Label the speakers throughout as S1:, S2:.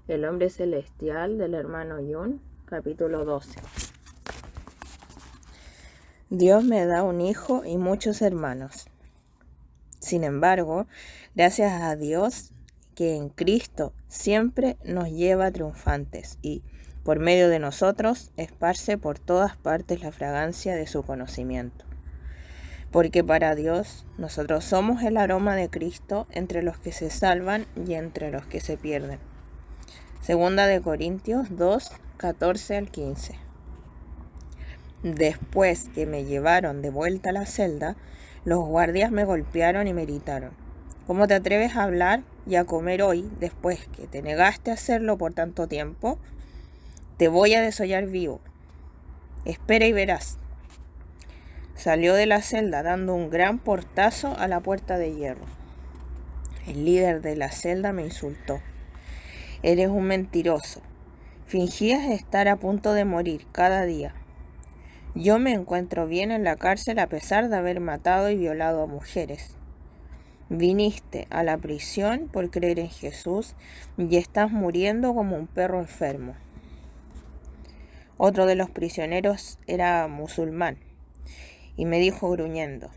S1: El hombre celestial del hermano Yun, capítulo 12. Dios me da un hijo y muchos hermanos. Sin embargo, gracias a Dios que en Cristo siempre nos lleva triunfantes y, por medio de nosotros, esparce por todas partes la fragancia de su conocimiento. Porque para Dios nosotros somos el aroma de Cristo entre los que se salvan y entre los que se pierden. Segunda de Corintios 2, 14 al 15. Después que me llevaron de vuelta a la celda, los guardias me golpearon y me gritaron: ¿Cómo te atreves a hablar y a comer hoy después que te negaste a hacerlo por tanto tiempo? Te voy a desollar vivo. Espera y verás. Salió de la celda dando un gran portazo a la puerta de hierro. El líder de la celda me insultó: Eres un mentiroso. Fingías estar a punto de morir cada día. Yo me encuentro bien en la cárcel a pesar de haber matado y violado a mujeres. Viniste a la prisión por creer en Jesús y estás muriendo como un perro enfermo. Otro de los prisioneros era musulmán y me dijo gruñendo: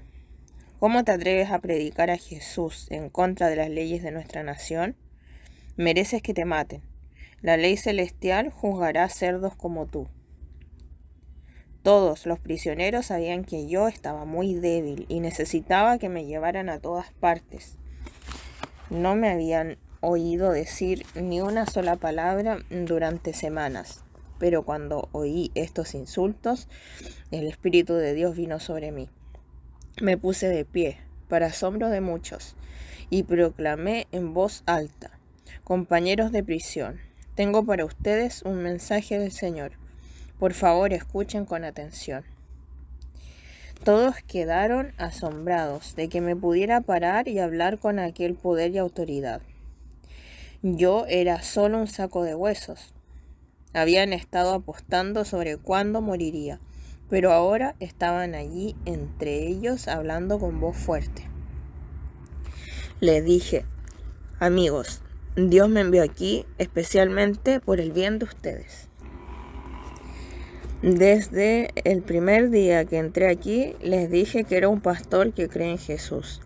S1: ¿Cómo te atreves a predicar a Jesús en contra de las leyes de nuestra nación? Mereces que te maten. La ley celestial juzgará cerdos como tú. Todos los prisioneros sabían que yo estaba muy débil y necesitaba que me llevaran a todas partes. No me habían oído decir ni una sola palabra durante semanas, pero cuando oí estos insultos, el Espíritu de Dios vino sobre mí. Me puse de pie, para asombro de muchos, y proclamé en voz alta: Compañeros de prisión, tengo para ustedes un mensaje del Señor. Por favor, escuchen con atención. Todos quedaron asombrados de que me pudiera parar y hablar con aquel poder y autoridad. Yo era solo un saco de huesos. Habían estado apostando sobre cuándo moriría, pero ahora estaban allí entre ellos hablando con voz fuerte. Les dije: Amigos, Dios me envió aquí especialmente por el bien de ustedes. Desde el primer día que entré aquí, les dije que era un pastor que cree en Jesús.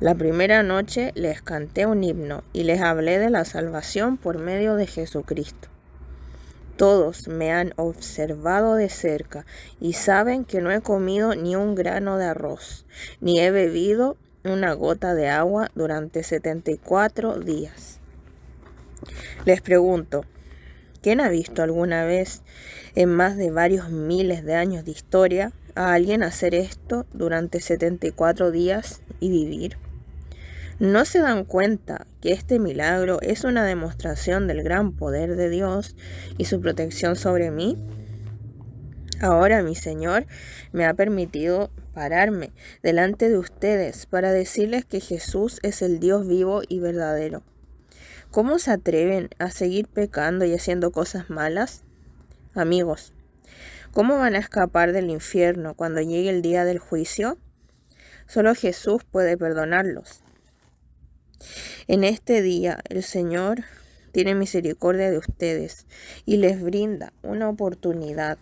S1: La primera noche les canté un himno y les hablé de la salvación por medio de Jesucristo. Todos me han observado de cerca y saben que no he comido ni un grano de arroz, ni he bebido una gota de agua durante 74 días. Les pregunto: ¿quién ha visto alguna vez, en más de varios miles de años de historia, a alguien hacer esto durante 74 días y vivir? ¿No se dan cuenta que este milagro es una demostración del gran poder de Dios y su protección sobre mí? Ahora mi Señor me ha permitido pararme delante de ustedes para decirles que Jesús es el Dios vivo y verdadero. ¿Cómo se atreven a seguir pecando y haciendo cosas malas? Amigos, ¿cómo van a escapar del infierno cuando llegue el día del juicio? Solo Jesús puede perdonarlos. En este día el Señor tiene misericordia de ustedes y les brinda una oportunidad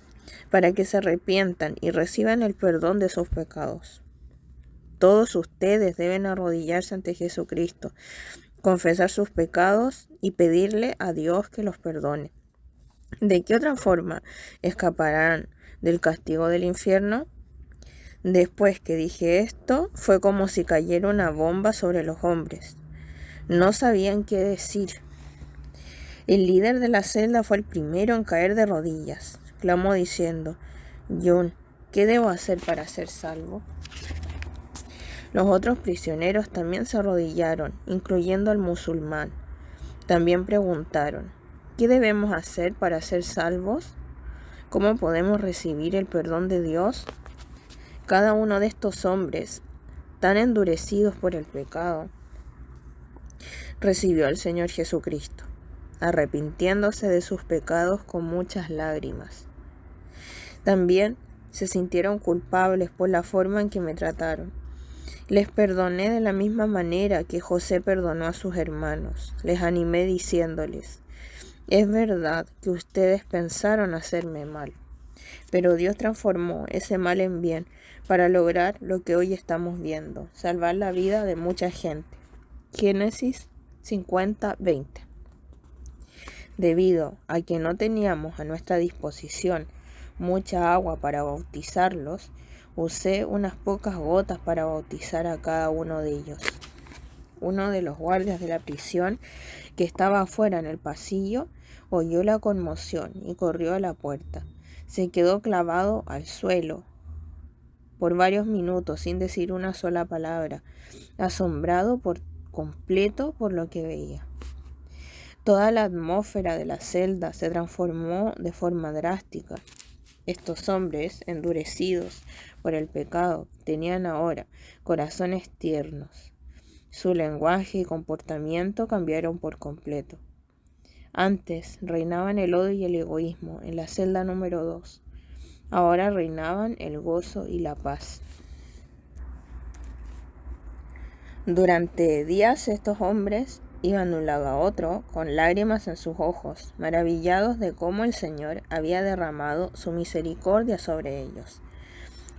S1: para que se arrepientan y reciban el perdón de sus pecados. Todos ustedes deben arrodillarse ante Jesucristo, confesar sus pecados y pedirle a Dios que los perdone. ¿De qué otra forma escaparán del castigo del infierno? Después que dije esto, fue como si cayera una bomba sobre los hombres. No sabían qué decir. El líder de la celda fue el primero en caer de rodillas. Clamó diciendo: Yun, ¿qué debo hacer para ser salvo? Los otros prisioneros también se arrodillaron, incluyendo al musulmán. También preguntaron: ¿qué debemos hacer para ser salvos? ¿Cómo podemos recibir el perdón de Dios? Cada uno de estos hombres, tan endurecidos por el pecado, recibió al Señor Jesucristo, arrepintiéndose de sus pecados con muchas lágrimas. También se sintieron culpables por la forma en que me trataron. Les perdoné de la misma manera que José perdonó a sus hermanos. Les animé diciéndoles: Es verdad que ustedes pensaron hacerme mal, pero Dios transformó ese mal en bien para lograr lo que hoy estamos viendo, salvar la vida de mucha gente. Génesis 50:20. Debido a que no teníamos a nuestra disposición mucha agua para bautizarlos, usé unas pocas gotas para bautizar a cada uno de ellos. Uno de los guardias de la prisión, que estaba afuera en el pasillo, oyó la conmoción y corrió a la puerta. Se quedó clavado al suelo por varios minutos sin decir una sola palabra, asombrado por completo por lo que veía. Toda la atmósfera de la celda se transformó de forma drástica. Estos hombres, endurecidos por el pecado, tenían ahora corazones tiernos. Su lenguaje y comportamiento cambiaron por completo. Antes reinaban el odio y el egoísmo en la celda número 2. Ahora reinaban el gozo y la paz. Durante días estos hombres iban de un lado a otro con lágrimas en sus ojos, maravillados de cómo el Señor había derramado su misericordia sobre ellos.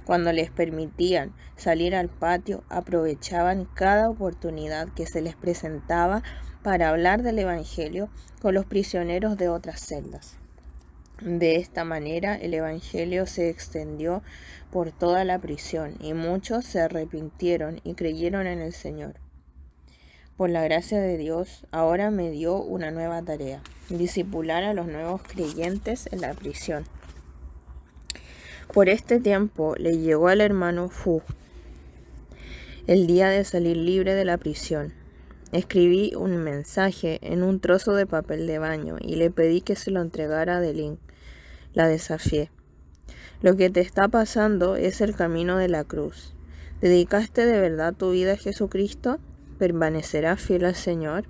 S1: Cuando les permitían salir al patio, aprovechaban cada oportunidad que se les presentaba para hablar del Evangelio con los prisioneros de otras celdas. De esta manera, el Evangelio se extendió por toda la prisión y muchos se arrepintieron y creyeron en el Señor. Por la gracia de Dios, ahora me dio una nueva tarea: discipular a los nuevos creyentes en la prisión. Por este tiempo le llegó al hermano Fu el día de salir libre de la prisión. Escribí un mensaje en un trozo de papel de baño y le pedí que se lo entregara a Delin. La desafié. Lo que te está pasando es el camino de la cruz. ¿Dedicaste de verdad tu vida a Jesucristo? ¿Permanecerás fiel al Señor?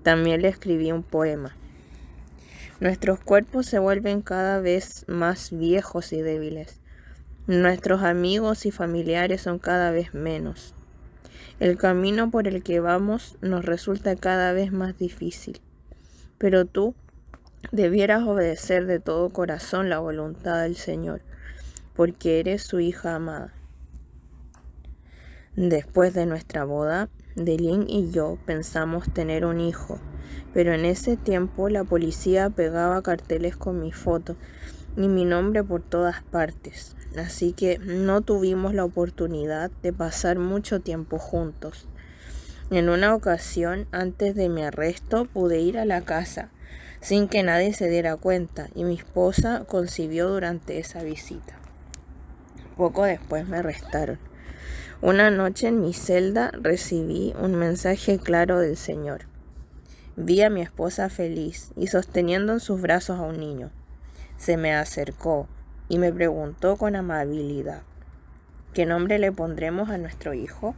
S1: También le escribí un poema. Nuestros cuerpos se vuelven cada vez más viejos y débiles. Nuestros amigos y familiares son cada vez menos. El camino por el que vamos nos resulta cada vez más difícil. Pero tú debieras obedecer de todo corazón la voluntad del Señor, porque eres su hija amada. Después de nuestra boda, Delin y yo pensamos tener un hijo, pero en ese tiempo la policía pegaba carteles con mi foto y mi nombre por todas partes, así que no tuvimos la oportunidad de pasar mucho tiempo juntos. En una ocasión, antes de mi arresto, pude ir a la casa sin que nadie se diera cuenta y mi esposa concibió durante esa visita. Poco después me arrestaron. Una noche en mi celda recibí un mensaje claro del Señor. Vi a mi esposa feliz y sosteniendo en sus brazos a un niño. Se me acercó y me preguntó con amabilidad: ¿qué nombre le pondremos a nuestro hijo?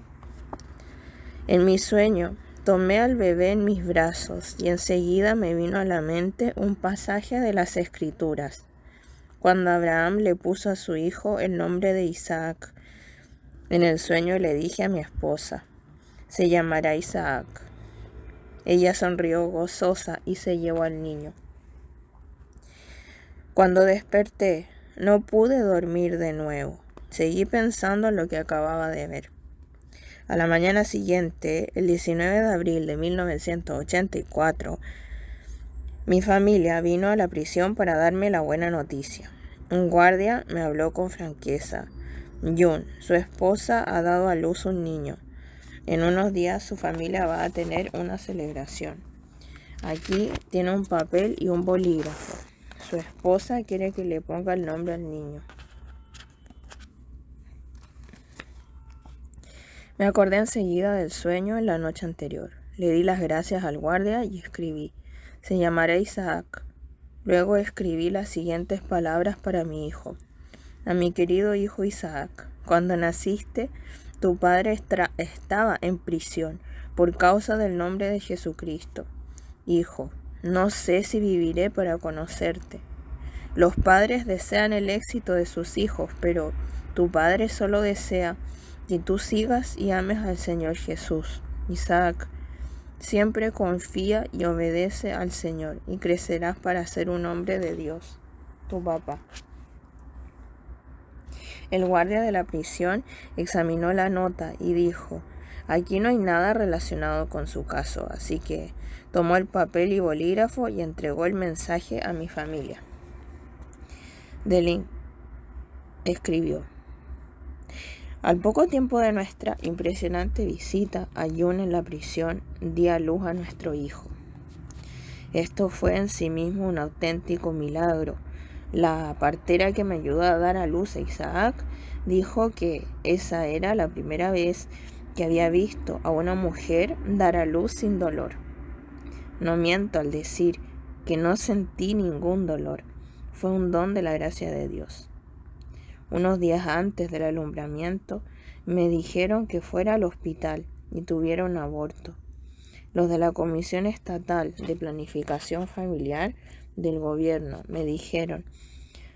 S1: En mi sueño tomé al bebé en mis brazos y enseguida me vino a la mente un pasaje de las Escrituras, cuando Abraham le puso a su hijo el nombre de Isaac. En el sueño le dije a mi esposa: se llamará Isaac. Ella sonrió gozosa y se llevó al niño. Cuando desperté, no pude dormir de nuevo. Seguí pensando en lo que acababa de ver. A la mañana siguiente, el 19 de abril de 1984, mi familia vino a la prisión para darme la buena noticia. Un guardia me habló con franqueza. Jun, su esposa, ha dado a luz un niño. En unos días su familia va a tener una celebración. Aquí tiene un papel y un bolígrafo. Su esposa quiere que le ponga el nombre al niño. Me acordé enseguida del sueño en la noche anterior. Le di las gracias al guardia y escribí: se llamará Isaac. Luego escribí las siguientes palabras para mi hijo: a mi querido hijo Isaac, cuando naciste, tu padre estaba en prisión por causa del nombre de Jesucristo. Hijo, no sé si viviré para conocerte. Los padres desean el éxito de sus hijos, pero tu padre solo desea que tú sigas y ames al Señor Jesús. Isaac, Siempre confía y obedece al Señor y crecerás para ser un hombre de Dios. Tu papá. El guardia de la prisión examinó la nota y dijo: aquí no hay nada relacionado con su caso, así que tomó el papel y bolígrafo y entregó el mensaje a mi familia. Delin escribió: al poco tiempo de nuestra impresionante visita a Jun en la prisión, di a luz a nuestro hijo. Esto fue en sí mismo un auténtico milagro. La partera que me ayudó a dar a luz a Isaac dijo que esa era la primera vez que había visto a una mujer dar a luz sin dolor. No miento al decir que no sentí ningún dolor. Fue un don de la gracia de Dios. Unos días antes del alumbramiento me dijeron que fuera al hospital y tuviera un aborto. Los de la Comisión Estatal de Planificación Familiar del gobierno me dijeron: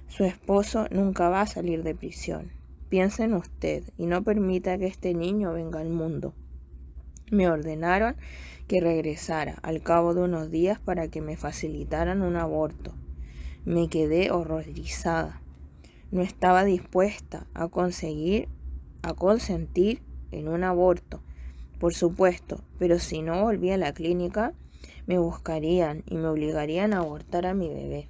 S1: su esposo nunca va a salir de prisión. Piensa en usted y no permita que este niño venga al mundo. Me ordenaron que regresara al cabo de unos días para que me facilitaran un aborto. Me quedé horrorizada. No estaba dispuesta a consentir en un aborto, por supuesto, pero si no volvía a la clínica, me buscarían y me obligarían a abortar a mi bebé.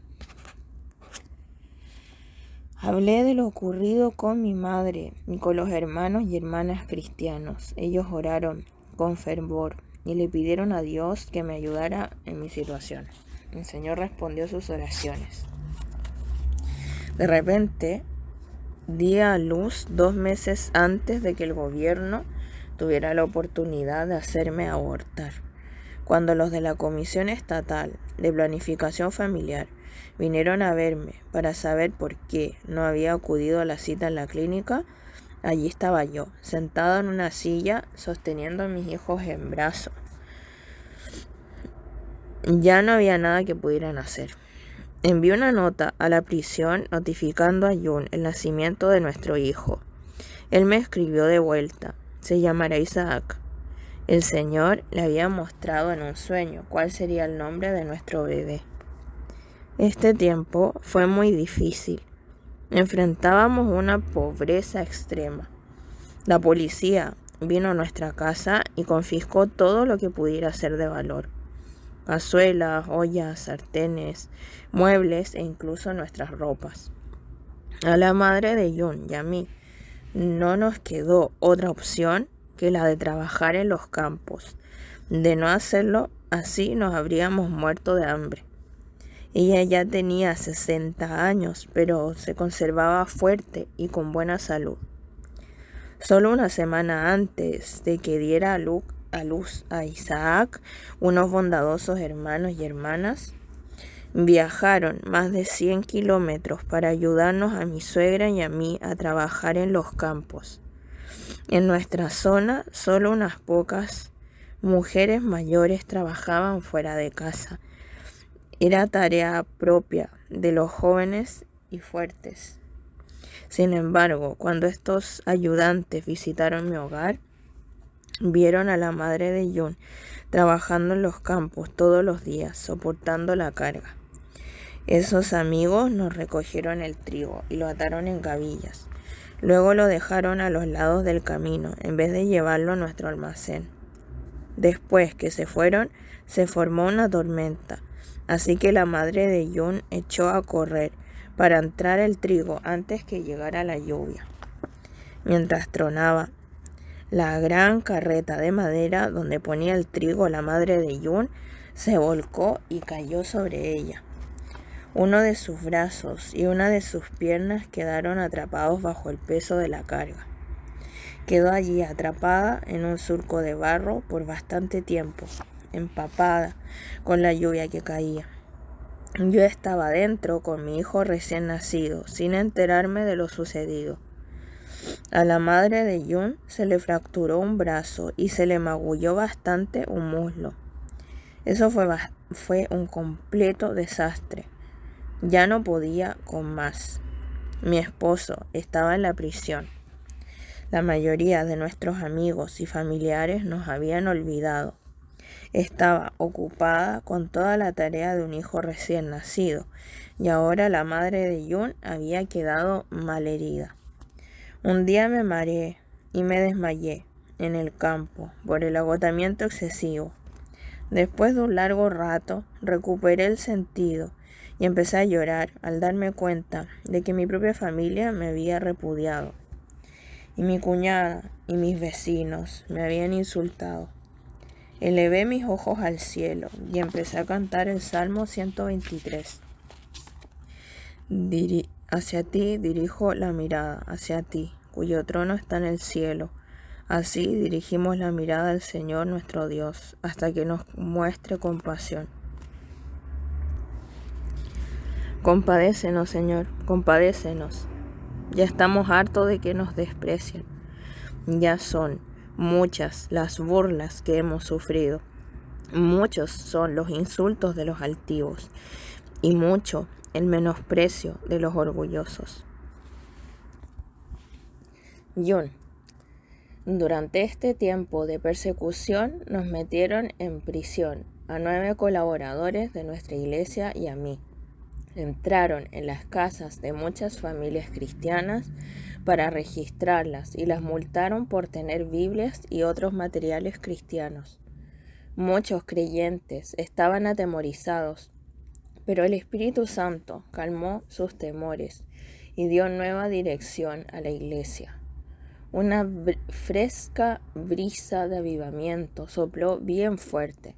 S1: Hablé de lo ocurrido con mi madre y con los hermanos y hermanas cristianos. Ellos oraron con fervor y le pidieron a Dios que me ayudara en mi situación. El Señor respondió sus oraciones. De repente, di a luz 2 meses antes de que el gobierno tuviera la oportunidad de hacerme abortar. Cuando los de la Comisión Estatal de Planificación Familiar vinieron a verme para saber por qué no había acudido a la cita en la clínica, allí estaba yo, sentada en una silla, sosteniendo a mis hijos en brazos. Ya no había nada que pudieran hacer. Envié una nota a la prisión notificando a Jun el nacimiento de nuestro hijo. Él me escribió de vuelta: se llamará Isaac. El Señor le había mostrado en un sueño cuál sería el nombre de nuestro bebé. Este tiempo fue muy difícil. Enfrentábamos una pobreza extrema. La policía vino a nuestra casa y confiscó todo lo que pudiera ser de valor: cazuelas, ollas, sartenes, muebles e incluso nuestras ropas. A la madre de Jun y a mí no nos quedó otra opción que la de trabajar en los campos. De no hacerlo así, nos habríamos muerto de hambre. Ella ya tenía 60 años, pero se conservaba fuerte y con buena salud. Solo una semana antes de que diera a luz a Isaac, unos bondadosos hermanos y hermanas viajaron más de 100 kilómetros para ayudarnos a mi suegra y a mí a trabajar en los campos. En nuestra zona, solo unas pocas mujeres mayores trabajaban fuera de casa. Era tarea propia de los jóvenes y fuertes. Sin embargo, cuando estos ayudantes visitaron mi hogar, vieron a la madre de Jun trabajando en los campos todos los días, soportando la carga. Esos amigos nos recogieron el trigo y lo ataron en gavillas. Luego lo dejaron a los lados del camino, en vez de llevarlo a nuestro almacén. Después que se fueron, se formó una tormenta, así que la madre de Jun echó a correr para entrar el trigo antes que llegara la lluvia. Mientras tronaba, la gran carreta de madera donde ponía el trigo la madre de Jun se volcó y cayó sobre ella. Uno de sus brazos y una de sus piernas quedaron atrapados bajo el peso de la carga. Quedó allí atrapada en un surco de barro por bastante tiempo, empapada con la lluvia que caía. Yo estaba dentro con mi hijo recién nacido, sin enterarme de lo sucedido. A la madre de Jun se le fracturó un brazo y se le magulló bastante un muslo. Eso fue un completo desastre. Ya no podía con más. Mi esposo estaba en la prisión. La mayoría de nuestros amigos y familiares nos habían olvidado. Estaba ocupada con toda la tarea de un hijo recién nacido, y ahora la madre de Yun había quedado malherida. Un día me mareé y me desmayé en el campo por el agotamiento excesivo. Después de un largo rato recuperé el sentido y empecé a llorar al darme cuenta de que mi propia familia me había repudiado y mi cuñada y mis vecinos me habían insultado. Elevé mis ojos al cielo y empecé a cantar el Salmo 123. Hacia ti dirijo la mirada, hacia ti, cuyo trono está en el cielo. Así dirigimos la mirada al Señor nuestro Dios, hasta que nos muestre compasión. Compadécenos, Señor, compadécenos. Ya estamos hartos de que nos desprecien. Ya son muchas las burlas que hemos sufrido. Muchos son los insultos de los altivos y mucho el menosprecio de los orgullosos. Yun. Durante este tiempo de persecución nos metieron en prisión a 9 colaboradores de nuestra iglesia y a mí. Entraron en las casas de muchas familias cristianas para registrarlas y las multaron por tener Biblias y otros materiales cristianos. Muchos creyentes estaban atemorizados, pero el Espíritu Santo calmó sus temores y dio nueva dirección a la iglesia. Una fresca brisa de avivamiento sopló bien fuerte.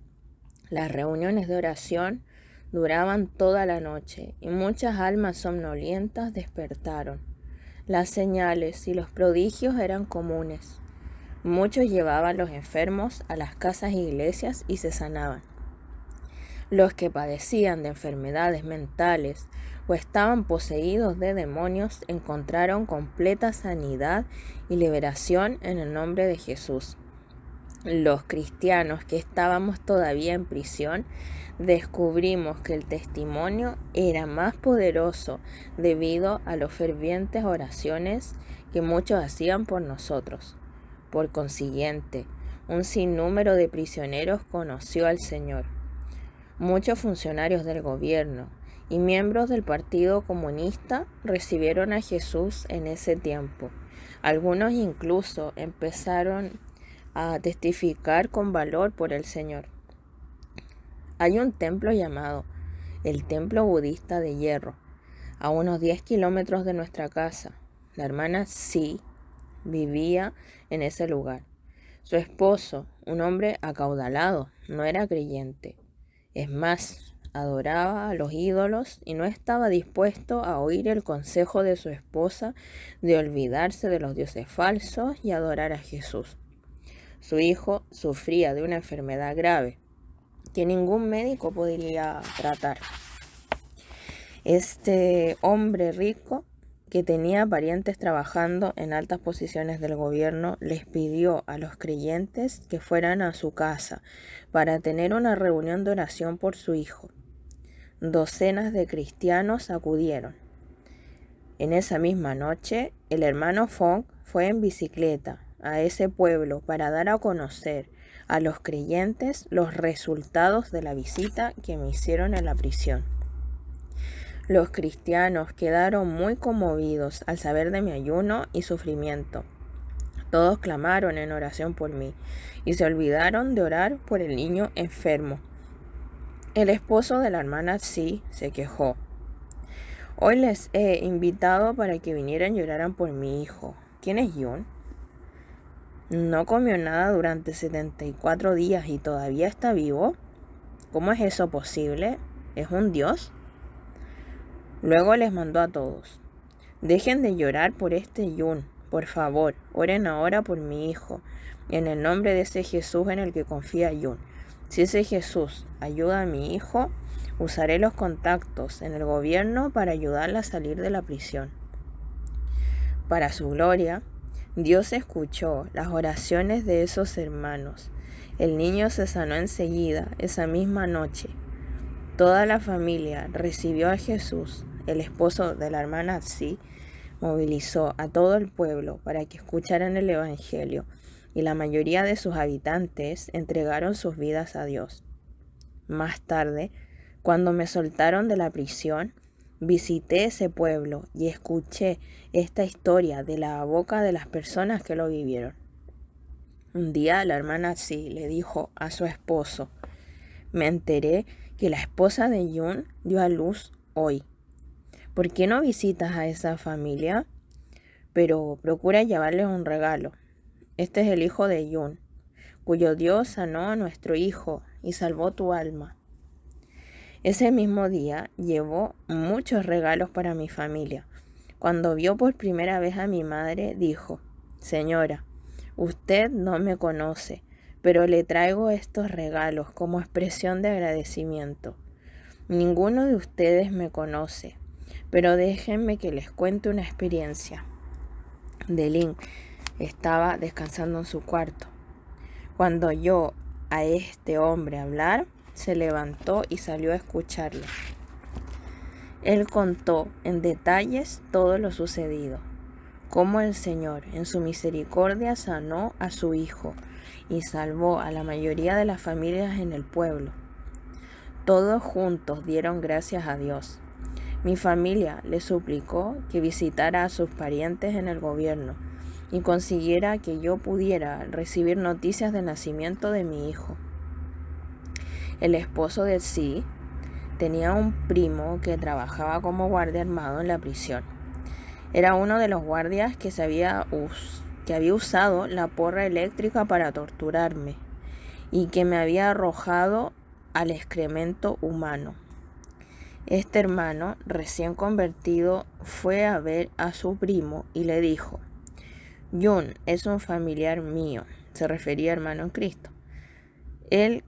S1: Las reuniones de oración duraban toda la noche y muchas almas somnolientas despertaron. Las señales y los prodigios eran comunes. Muchos llevaban los enfermos a las casas e iglesias y se sanaban. Los que padecían de enfermedades mentales o estaban poseídos de demonios encontraron completa sanidad y liberación en el nombre de Jesús. Los cristianos que estábamos todavía en prisión descubrimos que el testimonio era más poderoso debido a las fervientes oraciones que muchos hacían por nosotros. Por consiguiente, un sinnúmero de prisioneros conoció al Señor. Muchos funcionarios del gobierno y miembros del Partido Comunista recibieron a Jesús en ese tiempo. Algunos incluso empezaron a testificar con valor por el Señor. Hay un templo llamado el Templo Budista de Hierro, a unos 10 kilómetros de nuestra casa. La hermana Sí vivía en ese lugar. Su esposo, un hombre acaudalado, no era creyente. Es más, adoraba a los ídolos y no estaba dispuesto a oír el consejo de su esposa de olvidarse de los dioses falsos y adorar a Jesús. Su hijo sufría de una enfermedad grave que ningún médico podría tratar. Este hombre rico, que tenía parientes trabajando en altas posiciones del gobierno, les pidió a los creyentes que fueran a su casa para tener una reunión de oración por su hijo. Docenas de cristianos acudieron. En esa misma noche, el hermano Fong fue en bicicleta a ese pueblo para dar a conocer a los creyentes los resultados de la visita que me hicieron en la prisión. Los cristianos quedaron muy conmovidos al saber de mi ayuno y sufrimiento. Todos clamaron en oración por mí y se olvidaron de orar por el niño enfermo. El esposo de la hermana Sí se quejó. Hoy les he invitado para que vinieran y oraran por mi hijo. ¿Quién es Yun? No comió nada durante 74 días y todavía está vivo. ¿Cómo es eso posible? ¿Es un dios? Luego les mandó a todos: dejen de llorar por este Yun, por favor, oren ahora por mi hijo, en el nombre de ese Jesús en el que confía Yun. Si ese Jesús ayuda a mi hijo, usaré los contactos en el gobierno para ayudarla a salir de la prisión. Para su gloria, Dios escuchó las oraciones de esos hermanos. El niño se sanó enseguida, esa misma noche. Toda la familia recibió a Jesús. El esposo de la hermana Sí movilizó a todo el pueblo para que escucharan el Evangelio y la mayoría de sus habitantes entregaron sus vidas a Dios. Más tarde, cuando me soltaron de la prisión, visité ese pueblo y escuché esta historia de la boca de las personas que lo vivieron. Un día la hermana Tsi le dijo a su esposo: me enteré que la esposa de Yun dio a luz hoy. ¿Por qué no visitas a esa familia? Pero procura llevarles un regalo. Este es el hijo de Yun, cuyo Dios sanó a nuestro hijo y salvó tu alma. Ese mismo día llevó muchos regalos para mi familia. Cuando vio por primera vez a mi madre, dijo: señora, usted no me conoce, pero le traigo estos regalos como expresión de agradecimiento. Ninguno de ustedes me conoce, pero déjenme que les cuente una experiencia. Delin estaba descansando en su cuarto. Cuando oyó a este hombre hablar, se levantó y salió a escucharlo. Él contó en detalles todo lo sucedido, cómo el Señor en su misericordia sanó a su hijo y salvó a la mayoría de las familias en el pueblo. Todos juntos dieron gracias a Dios. Mi familia le suplicó que visitara a sus parientes en el gobierno y consiguiera que yo pudiera recibir noticias del nacimiento de mi hijo. El esposo de Tsi tenía un primo que trabajaba como guardia armado en la prisión. Era uno de los guardias que había usado la porra eléctrica para torturarme y que me había arrojado al excremento humano. Este hermano, recién convertido, fue a ver a su primo y le dijo: Yun es un familiar mío, se refería a hermano en Cristo. El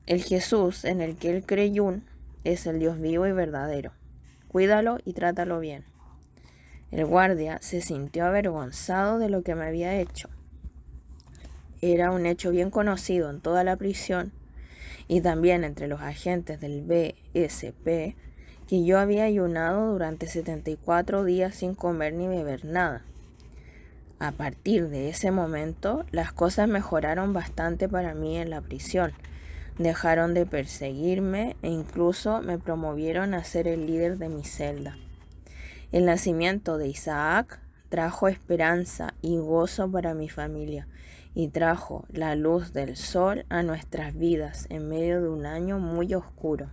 S1: Jesús en el que él cree Yun es el Dios vivo y verdadero. Cuídalo y trátalo bien. El guardia se sintió avergonzado de lo que me había hecho. Era un hecho bien conocido en toda la prisión y también entre los agentes del БСП que yo había ayunado durante 74 días sin comer ni beber nada. A partir de ese momento, las cosas mejoraron bastante para mí en la prisión. Dejaron de perseguirme e incluso me promovieron a ser el líder de mi celda. El nacimiento de Isaac trajo esperanza y gozo para mi familia y trajo la luz del sol a nuestras vidas en medio de un año muy oscuro.